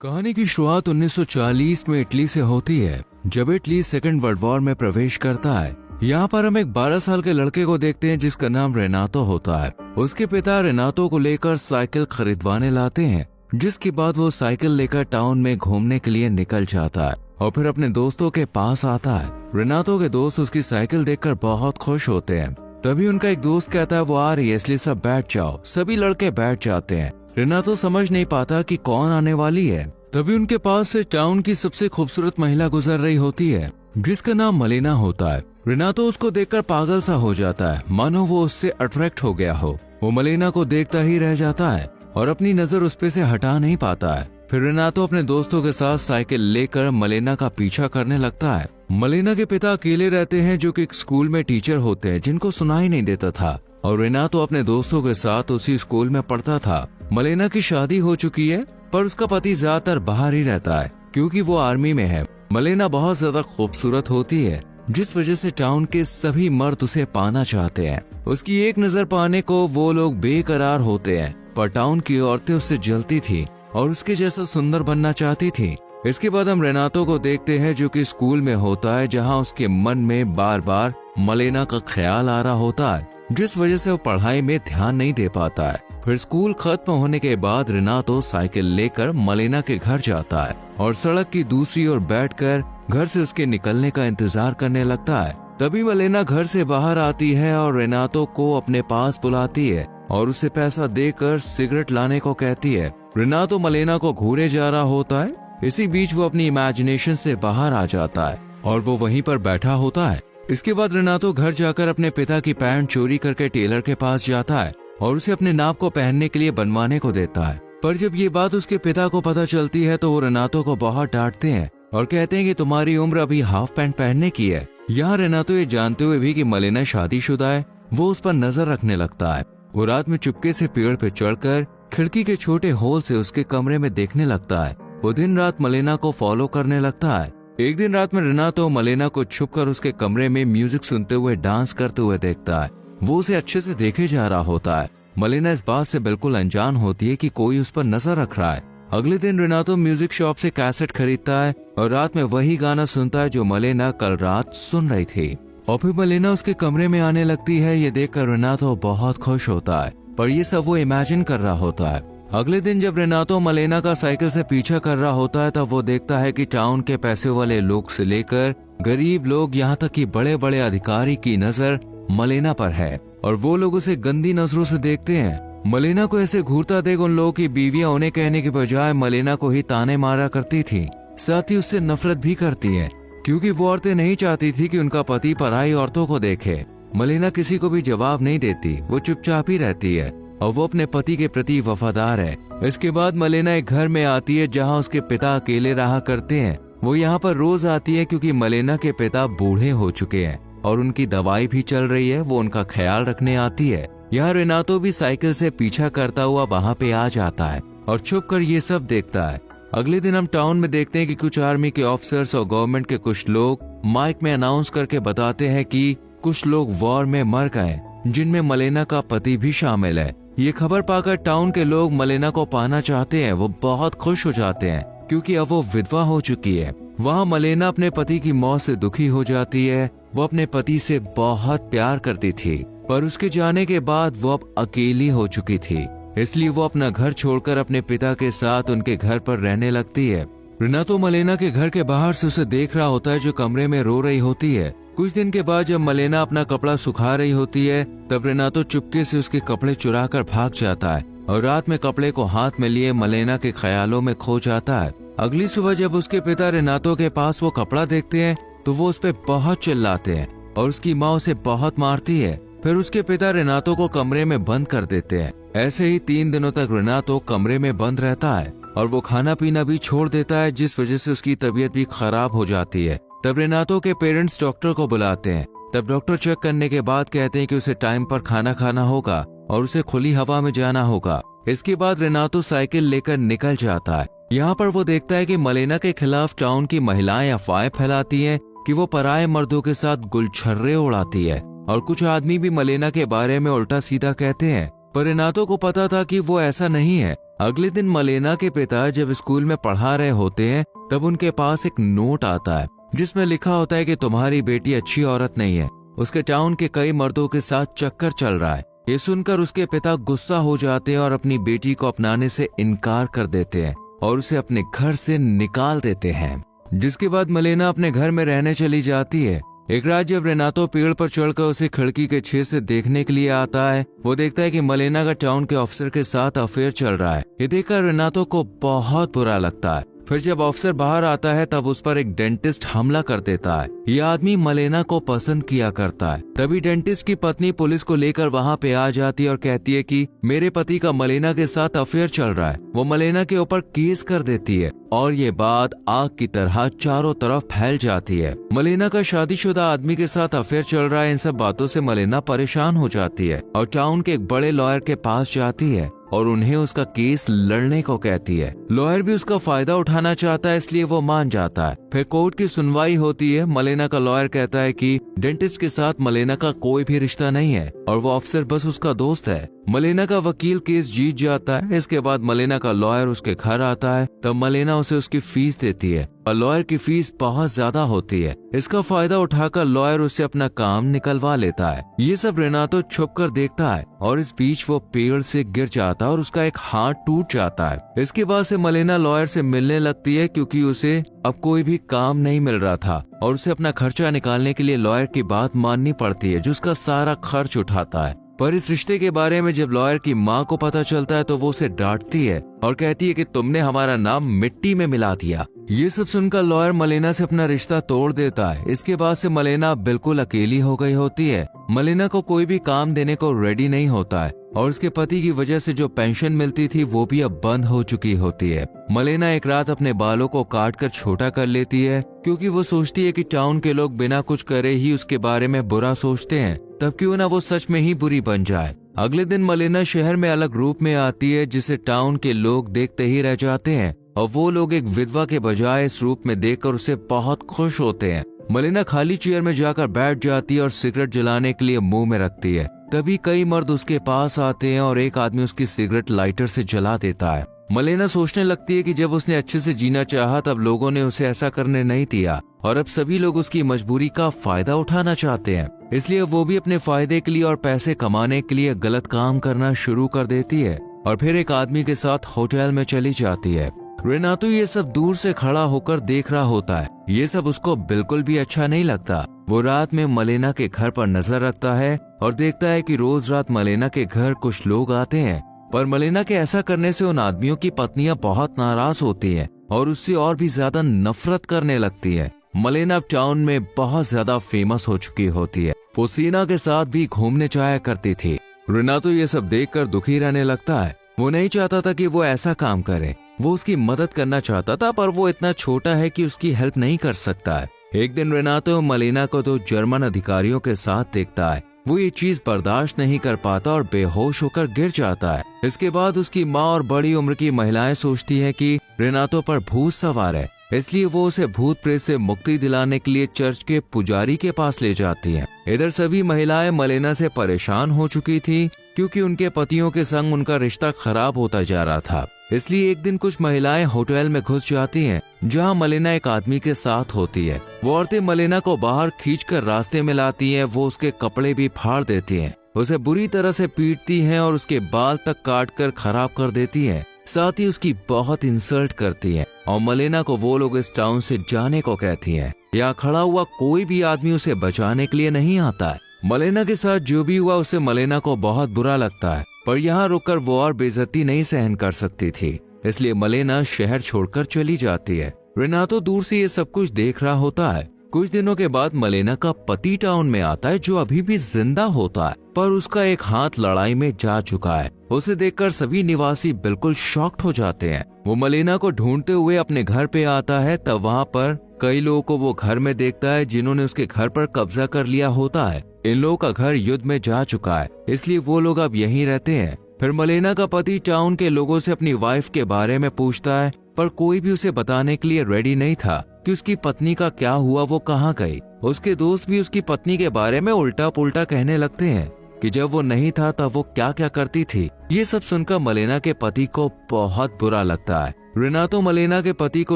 कहानी की शुरुआत 1940 में इटली से होती है, जब इटली सेकेंड वर्ल्ड वॉर में प्रवेश करता है। यहाँ पर हम एक 12 साल के लड़के को देखते हैं जिसका नाम रेनातो होता है। उसके पिता रेनातो को लेकर साइकिल खरीदवाने लाते हैं, जिसके बाद वो साइकिल लेकर टाउन में घूमने के लिए निकल जाता है और फिर अपने दोस्तों के पास आता है। रेनातो के दोस्त उसकी साइकिल देखकर बहुत खुश होते हैं। तभी उनका एक दोस्त कहता है वो आ रही है, इसलिए सब बैठ जाओ। सभी लड़के बैठ जाते हैं। रेनातो समझ नहीं पाता कि कौन आने वाली है। तभी उनके पास से टाउन की सबसे खूबसूरत महिला गुजर रही होती है, जिसका नाम मलेना होता है। रेनातो उसको देखकर पागल सा हो जाता है, मानो वो उससे अट्रैक्ट हो गया हो। वो मलेना को देखता ही रह जाता है और अपनी नजर उस पे से हटा नहीं पाता है। फिर रेनातो अपने दोस्तों के साथ साइकिल लेकर मलेना का पीछा करने लगता है। मलेना के पिता अकेले रहते हैं, जो कि एक स्कूल में टीचर होते हैं, जिनको सुनाई नहीं देता था, और रेनातो अपने दोस्तों के साथ उसी स्कूल में पढ़ता था। मलेना की शादी हो चुकी है, पर उसका पति ज्यादातर बाहर ही रहता है क्योंकि वो आर्मी में है। मलेना बहुत ज्यादा खूबसूरत होती है, जिस वजह से टाउन के सभी मर्द उसे पाना चाहते हैं। उसकी एक नजर पाने को वो लोग बेकरार होते हैं, पर टाउन की औरतें उससे जलती थी और उसके जैसा सुंदर बनना चाहती थी। इसके बाद हम रेनातो को देखते हैं, जो कि स्कूल में होता है, जहाँ उसके मन में बार बार मलेना का ख्याल आ रहा होता है, जिस वजह से वो पढ़ाई में ध्यान नहीं दे पाता है। फिर स्कूल खत्म होने के बाद रेनातो साइकिल लेकर मलेना के घर जाता है और सड़क की दूसरी ओर बैठकर घर से उसके निकलने का इंतजार करने लगता है। तभी मलेना घर से बाहर आती है और रेनातो को अपने पास बुलाती है और उसे पैसा देकर सिगरेट लाने को कहती है। रेनातो मलेना को घूरे जा रहा होता है। इसी बीच वो अपनी इमेजिनेशन से बाहर आ जाता है और वो वहीं पर बैठा होता है। इसके बाद रेनातो घर जाकर अपने पिता की पैंट चोरी करके टेलर के पास जाता है और उसे अपने नाप को पहनने के लिए बनवाने को देता है। पर जब ये बात उसके पिता को पता चलती है तो वो रेनातो को बहुत डांटते हैं और कहते हैं कि तुम्हारी उम्र अभी हाफ पैंट पहनने की है। यहाँ रेनातो ये जानते हुए भी कि मलेना शादीशुदा है, वो उस पर नजर रखने लगता है। वो रात में चुपके से पेड़ पे चढ़कर खिड़की के छोटे होल से उसके कमरे में देखने लगता है। वो दिन रात मलेना को फॉलो करने लगता है। एक दिन रात में रेनातो मलेना को छुपकर उसके कमरे में म्यूजिक सुनते हुए डांस करते हुए देखता है। वो उसे अच्छे से देखे जा रहा होता है। मलेना इस बात से बिल्कुल अनजान होती है कि कोई उस पर नजर रख रहा है। अगले दिन रेनातो म्यूजिक शॉप से कैसेट खरीदता है और रात में वही गाना सुनता है जो मलेना कल रात सुन रही थी। और फिर मलेना उसके कमरे में आने लगती है। ये देखकर रेनातो बहुत खुश होता है, पर ये सब वो इमेजिन कर रहा होता है। अगले दिन जब रेनातो मलेना का साइकिल से पीछा कर रहा होता है, तब वो देखता है कि टाउन के पैसे वाले लोग से लेकर गरीब लोग, यहाँ तक कि बड़े बड़े अधिकारी की नजर मलेना पर है और वो लोग उसे गंदी नजरों से देखते हैं। मलेना को ऐसे घूरता देख उन लोगों की बीवियां उन्हें कहने के बजाय मलेना को ही ताने मारा करती थी। साथ ही उससे नफरत भी करती है, क्योंकि वो औरतें नहीं चाहती थी कि उनका पति पराई औरतों को देखे। मलेना किसी को भी जवाब नहीं देती, वो चुपचाप ही रहती है और वो अपने पति के प्रति वफादार है। इसके बाद मलेना एक घर में आती है जहाँ उसके पिता अकेले रहा करते हैं। वो यहाँ पर रोज आती है क्योंकि मलेना के पिता बूढ़े हो चुके हैं और उनकी दवाई भी चल रही है। वो उनका ख्याल रखने आती है। यहाँ रेनातो भी साइकिल से पीछा करता हुआ वहाँ पे आ जाता है और छुप कर ये सब देखता है। अगले दिन हम टाउन में देखते हैं कि कुछ आर्मी के ऑफिसर्स और गवर्नमेंट के कुछ लोग माइक में अनाउंस करके बताते हैं कि कुछ लोग वॉर में मर गए, जिनमें मलेना का पति भी शामिल है। ये खबर पाकर टाउन के लोग मलेना को पाना चाहते हैं। वो बहुत खुश हो जाते हैं क्योंकि अब वो विधवा हो चुकी है। वहाँ मलेना अपने पति की मौत से दुखी हो जाती है। वो अपने पति से बहुत प्यार करती थी, पर उसके जाने के बाद वो अब अकेली हो चुकी थी, इसलिए वो अपना घर छोड़कर अपने पिता के साथ उनके घर पर रहने लगती है। रेनातो मलेना के घर के बाहर से उसे देख रहा होता है, जो कमरे में रो रही होती है। कुछ दिन के बाद जब मलेना अपना कपड़ा सुखा रही होती है, तब रेनातो चुपके से उसके कपड़े चुरा कर भाग जाता है और रात में कपड़े को हाथ में लिए मलेना के ख्यालों में खो जाता है। अगली सुबह जब उसके पिता रेनातो के पास वो कपड़ा देखते हैं तो वो उस पे बहुत चिल्लाते हैं और उसकी माँ उसे बहुत मारती है। फिर उसके पिता रेनातो को कमरे में बंद कर देते हैं। ऐसे ही 3 दिनों तक रेनातो कमरे में बंद रहता है और वो खाना पीना भी छोड़ देता है, जिस वजह से उसकी तबीयत भी खराब हो जाती है। तब रेनातो के पेरेंट्स डॉक्टर को बुलाते हैं। तब डॉक्टर चेक करने के बाद कहते हैं कि उसे टाइम पर खाना खाना होगा और उसे खुली हवा में जाना होगा। इसके बाद रेनातो साइकिल लेकर निकल जाता है। यहाँ पर वो देखता है कि मलेना के खिलाफ टाउन की महिलाएं अफवाहें फैलाती हैं कि वो पराये मर्दों के साथ गुलछर्रे उड़ाती है और कुछ आदमी भी मलेना के बारे में उल्टा सीधा कहते हैं। पर रेनातो को पता था कि वो ऐसा नहीं है। अगले दिन मलेना के पिता जब स्कूल में पढ़ा रहे होते हैं तब उनके पास एक नोट आता है जिसमें लिखा होता है कि तुम्हारी बेटी अच्छी औरत नहीं है, उसके टाउन के कई मर्दों के साथ चक्कर चल रहा है। ये सुनकर उसके पिता गुस्सा हो जाते हैं और अपनी बेटी को अपनाने से इनकार कर देते हैं और उसे अपने घर से निकाल देते हैं। जिसके बाद मलेना अपने घर में रहने चली जाती है। एक रात जब रेनातो पेड़ पर चढ़कर उसे खिड़की के छेद से देखने के लिए आता है, वो देखता है कि मलेना का टाउन के ऑफिसर के साथ अफेयर चल रहा है। ये देखकर रेनातो को बहुत बुरा लगता है। फिर जब ऑफिसर बाहर आता है तब उस पर एक डेंटिस्ट हमला कर देता है। ये आदमी मलेना को पसंद किया करता है। तभी डेंटिस्ट की पत्नी पुलिस को लेकर वहाँ पे आ जाती है और कहती है कि मेरे पति का मलेना के साथ अफेयर चल रहा है। वो मलेना के ऊपर केस कर देती है और ये बात आग की तरह चारों तरफ फैल जाती है। मलेना का शादीशुदा आदमी के साथ अफेयर चल रहा है, इन सब बातों से मलेना परेशान हो जाती है और टाउन के एक बड़े लॉयर के पास जाती है और उन्हें उसका केस लड़ने को कहती है। लॉयर भी उसका फायदा उठाना चाहता है, इसलिए वो मान जाता है। फिर कोर्ट की सुनवाई होती है। मलेना का लॉयर कहता है कि डेंटिस्ट के साथ मलेना का कोई भी रिश्ता नहीं है और वो ऑफिसर बस उसका दोस्त है। मलेना का वकील केस जीत जाता है। इसके बाद मलेना का लॉयर उसके घर आता है, तब मलेना उसे उसकी फीस देती है और लॉयर की फीस बहुत ज्यादा होती है। इसका फायदा उठाकर लॉयर उससे अपना काम निकलवा लेता है। ये सब रेनातो छुप कर देखता है और इस बीच वो पेड़ से गिर जाता है और उसका एक हाथ टूट जाता है। इसके बाद से मलेना लॉयर से मिलने लगती है क्योंकि उसे अब कोई भी काम नहीं मिल रहा था और उसे अपना खर्चा निकालने के लिए लॉयर की बात माननी पड़ती है, जिसका सारा खर्च उठाता है। पर इस रिश्ते के बारे में जब लॉयर की माँ को पता चलता है तो वो उसे डांटती है और कहती है कि तुमने हमारा नाम मिट्टी में मिला दिया। ये सब सुनकर लॉयर मलेना से अपना रिश्ता तोड़ देता है। इसके बाद से मलेना बिल्कुल अकेली हो गई होती है। मलेना को कोई भी काम देने को रेडी नहीं होता है और उसके पति की वजह से जो पेंशन मिलती थी वो भी अब बंद हो चुकी होती है। मलेना एक रात अपने बालों को काट कर छोटा कर लेती है क्योंकि वो सोचती है कि टाउन के लोग बिना कुछ करे ही उसके बारे में बुरा सोचते हैं, तब क्यों ना वो सच में ही बुरी बन जाए। अगले दिन मलेना शहर में अलग रूप में आती है जिसे टाउन के लोग देखते ही रह जाते हैं और वो लोग एक विधवा के बजाय इस रूप में देखकर उसे बहुत खुश होते हैं। मलेना खाली चेयर में जाकर बैठ जाती है और सिगरेट जलाने के लिए मुंह में रखती है। तभी कई मर्द उसके पास आते हैं और एक आदमी उसकी सिगरेट लाइटर से जला देता है। मलेना सोचने लगती है कि जब उसने अच्छे से जीना चाहा तब लोगों ने उसे ऐसा करने नहीं दिया और अब सभी लोग उसकी मजबूरी का फायदा उठाना चाहते हैं, इसलिए वो भी अपने फायदे के लिए और पैसे कमाने के लिए गलत काम करना शुरू कर देती है और फिर एक आदमी के साथ होटल में चली जाती है। रेनातो ये सब दूर से खड़ा होकर देख रहा होता है। ये सब उसको बिल्कुल भी अच्छा नहीं लगता। वो रात में मलेना के घर पर नजर रखता है और देखता है कि रोज रात मलेना के घर कुछ लोग आते हैं, पर मलेना के ऐसा करने से उन आदमियों की पत्नियां बहुत नाराज होती हैं और उससे और भी ज्यादा नफरत करने लगती है। मलेना अब टाउन में बहुत ज्यादा फेमस हो चुकी होती है। वो सीना के साथ भी घूमने जाया करती थी। रेनातो ये सब देखकर दुखी रहने लगता है। वो नहीं चाहता था कि वो ऐसा काम करे। वो उसकी मदद करना चाहता था पर वो इतना छोटा है कि उसकी हेल्प नहीं कर सकता है। एक दिन रेनातो मलेना को दो जर्मन अधिकारियों के साथ देखता है। वो ये चीज बर्दाश्त नहीं कर पाता और बेहोश होकर गिर जाता है। इसके बाद उसकी माँ और बड़ी उम्र की महिलाएं सोचती हैं कि रेनातो पर भूत सवार है, इसलिए वो उसे भूत प्रेत से मुक्ति दिलाने के लिए चर्च के पुजारी के पास ले जाती हैं। इधर सभी महिलाएं मलेना से परेशान हो चुकी थी क्योंकि उनके पतियों के संग उनका रिश्ता खराब होता जा रहा था। इसलिए एक दिन कुछ महिलाएं होटल में घुस जाती हैं जहां मलेना एक आदमी के साथ होती है। वो औरतें मलेना को बाहर खींचकर रास्ते में लाती हैं। वो उसके कपड़े भी फाड़ देती हैं, उसे बुरी तरह से पीटती हैं और उसके बाल तक काटकर खराब कर देती हैं। साथ ही उसकी बहुत इंसल्ट करती हैं और मलेना को वो लोग इस टाउन से जाने को कहती हैं। यहाँ खड़ा हुआ कोई भी आदमी उसे बचाने के लिए नहीं आता है। मलेना के साथ जो भी हुआ उसे मलेना को बहुत बुरा लगता है, पर यहाँ रुककर वो और बेइज्जती नहीं सहन कर सकती थी, इसलिए मलेना शहर छोड़कर चली जाती है। रेनातो दूर से ये सब कुछ देख रहा होता है। कुछ दिनों के बाद मलेना का पति टाउन में आता है जो अभी भी जिंदा होता है, पर उसका एक हाथ लड़ाई में जा चुका है। उसे देखकर सभी निवासी बिल्कुल शॉक्ड हो जाते हैं। वो मलेना को ढूंढते हुए अपने घर पे आता है, तब वहाँ पर कई लोगों को वो घर में देखता है जिन्होंने उसके घर पर कब्जा कर लिया होता है। इन लोगों का घर युद्ध में जा चुका है, इसलिए वो लोग अब यहीं रहते हैं। फिर मलेना का पति टाउन के लोगों से अपनी वाइफ के बारे में पूछता है, पर कोई भी उसे बताने के लिए रेडी नहीं था कि उसकी पत्नी का क्या हुआ, वो कहाँ गई। उसके दोस्त भी उसकी पत्नी के बारे में उल्टा पुल्टा कहने लगते हैं कि जब वो नहीं था तब वो क्या क्या करती थी। ये सब सुनकर मलेना के पति को बहुत बुरा लगता है। रेनातो मलेना के पति को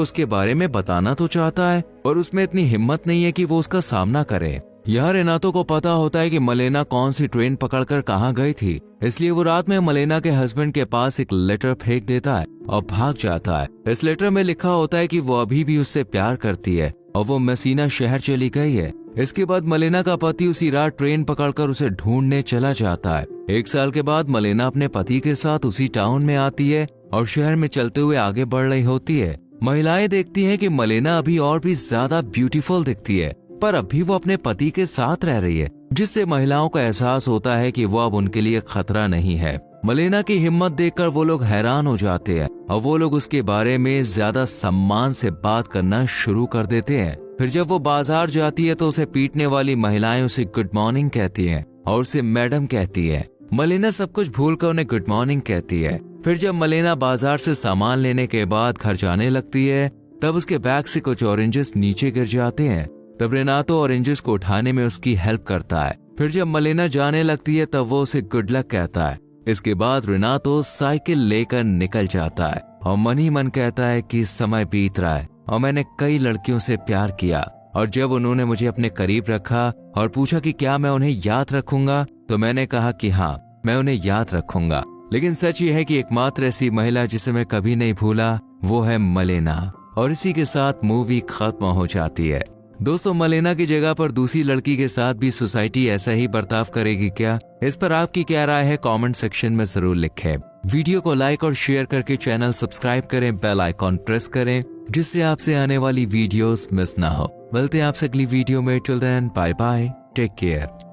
उसके बारे में बताना तो चाहता है और उसमें इतनी हिम्मत नहीं है कि वो उसका सामना करे। यहाँ रेनातो को पता होता है कि मलेना कौन सी ट्रेन पकड़कर कहाँ गई थी, इसलिए वो रात में मलेना के हस्बैंड के पास एक लेटर फेंक देता है और भाग जाता है। इस लेटर में लिखा होता है कि वो अभी भी उससे प्यार करती है और वो मेसिना शहर चली गई है। इसके बाद मलेना का पति उसी रात ट्रेन पकड़कर उसे ढूंढने चला जाता है। 1 साल के बाद मलेना अपने पति के साथ उसी टाउन में आती है और शहर में चलते हुए आगे बढ़ रही होती है। महिलाएं देखती हैं कि मलेना अभी और भी ज्यादा ब्यूटीफुल दिखती है, पर अभी वो अपने पति के साथ रह रही है, जिससे महिलाओं को एहसास होता है कि वो अब उनके लिए खतरा नहीं है। मलेना की हिम्मत देखकर वो लोग हैरान हो जाते हैं और वो लोग उसके बारे में ज्यादा सम्मान से बात करना शुरू कर देते हैं। फिर जब वो बाजार जाती है तो उसे पीटने वाली महिलाएं उसे गुड मॉर्निंग कहती हैं और उसे मैडम कहती है। मलेना सब कुछ भूलकर उन्हें गुड मॉर्निंग कहती है। फिर जब मलेना बाजार से सामान लेने के बाद घर जाने लगती है तब उसके बैग से कुछ ऑरेंजेस नीचे गिर जाते हैं। तब रेनातो ऑरेंजेस को उठाने में उसकी हेल्प करता है। फिर जब मलेना जाने लगती है तब वो उसे गुड लक कहता है। इसके बाद रेनातो साइकिल लेकर निकल जाता है और मन ही मन कहता है कि समय बीत रहा है और मैंने कई लड़कियों से प्यार किया, और जब उन्होंने मुझे अपने करीब रखा और पूछा कि क्या मैं उन्हें याद रखूंगा, तो मैंने कहा कि हाँ, मैं उन्हें याद रखूंगा। लेकिन सच ये है कि एकमात्र ऐसी महिला जिसे मैं कभी नहीं भूला वो है मलेना। और इसी के साथ मूवी खत्म हो जाती है। दोस्तों, मलेना की जगह पर दूसरी लड़की के साथ भी सोसाइटी ऐसा ही बर्ताव करेगी क्या? इस पर आपकी क्या राय है? कमेंट सेक्शन में जरूर लिखें। वीडियो को लाइक और शेयर करके चैनल सब्सक्राइब करें, बेल आइकॉन प्रेस करें, जिससे आपसे आने वाली वीडियोस मिस ना हो। मिलते हैं आपसे अगली वीडियो में। Till then, bye bye, take care.